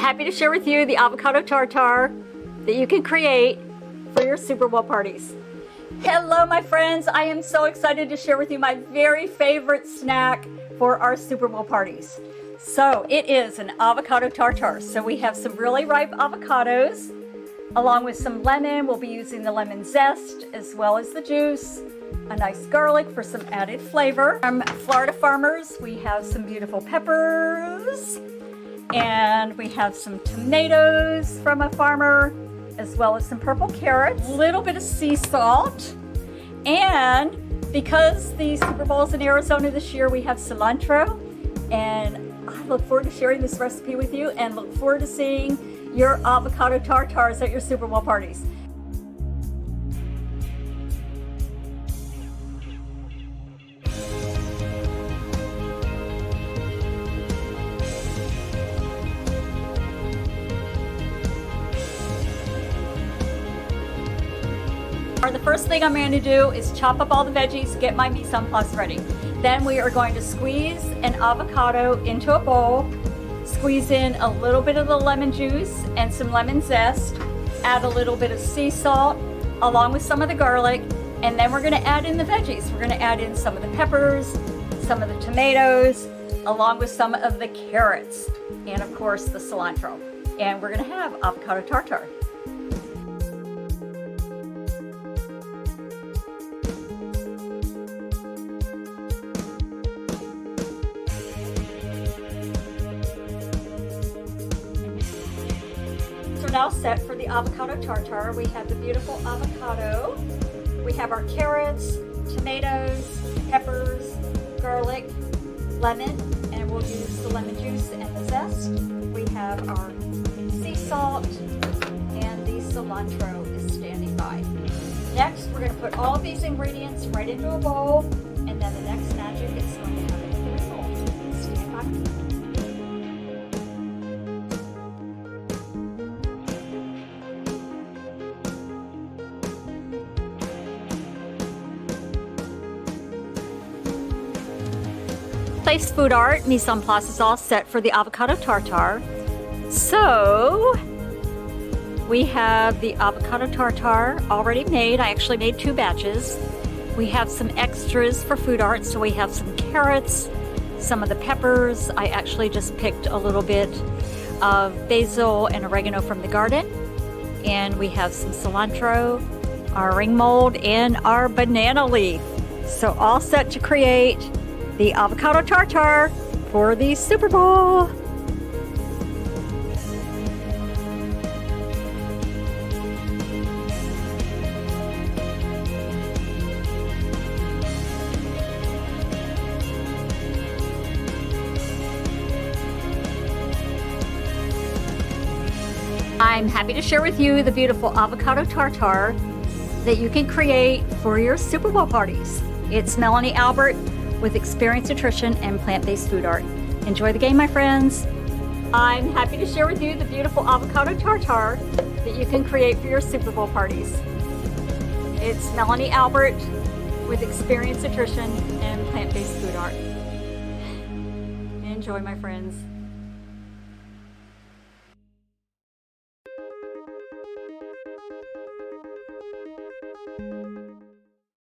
happy to share with you the avocado tartare that you can create for your Super Bowl parties. Hello my friends, I am so excited to share with you my very favorite snack for our Super Bowl parties. So it is an avocado tartare. So we have some really ripe avocados along with some lemon. We'll be using the lemon zest as well as the juice, a nice garlic for some added flavor. From Florida farmers, we have some beautiful peppers, and we have some tomatoes from a farmer, as well as some purple carrots, a little bit of sea salt, and because the Super Bowl is in Arizona this year, we have cilantro, and I look forward to sharing this recipe with you and look forward to seeing your avocado tartares at your Super Bowl parties. The first thing I'm going to do is chop up all the veggies, get my mise en place ready. Then we are going to squeeze an avocado into a bowl, squeeze in a little bit of the lemon juice and some lemon zest, add a little bit of sea salt along with some of the garlic, and then we're going to add in the veggies. We're going to add in some of the peppers, some of the tomatoes, along with some of the carrots, and of course the cilantro. And we're going to have avocado tartare. Now set for the avocado tartare. We have the beautiful avocado, we have our carrots, tomatoes, peppers, garlic, lemon, and we'll use the lemon juice and the zest. We have our sea salt, and the cilantro is standing by. Next, we're going to put all of these ingredients right into a bowl, and then the next magic is going to happen with the result. Stand by. Place food art, mise en place is all set for the avocado tartare. So we have the avocado tartare already made. I actually made 2 batches. We have some extras for food art. So we have some carrots, some of the peppers. I actually just picked a little bit of basil and oregano from the garden. And we have some cilantro, our ring mold, and our banana leaf. So all set to create the avocado tartare for the Super Bowl. I'm happy to share with you the beautiful avocado tartare that you can create for your Super Bowl parties. It's Melanie Albert with Experience Nutrition and Plant-Based Food Art. Enjoy the game, my friends. I'm happy to share with you the beautiful avocado tartare that you can create for your Super Bowl parties. It's Melanie Albert with Experience Nutrition and Plant-Based Food Art. Enjoy, my friends.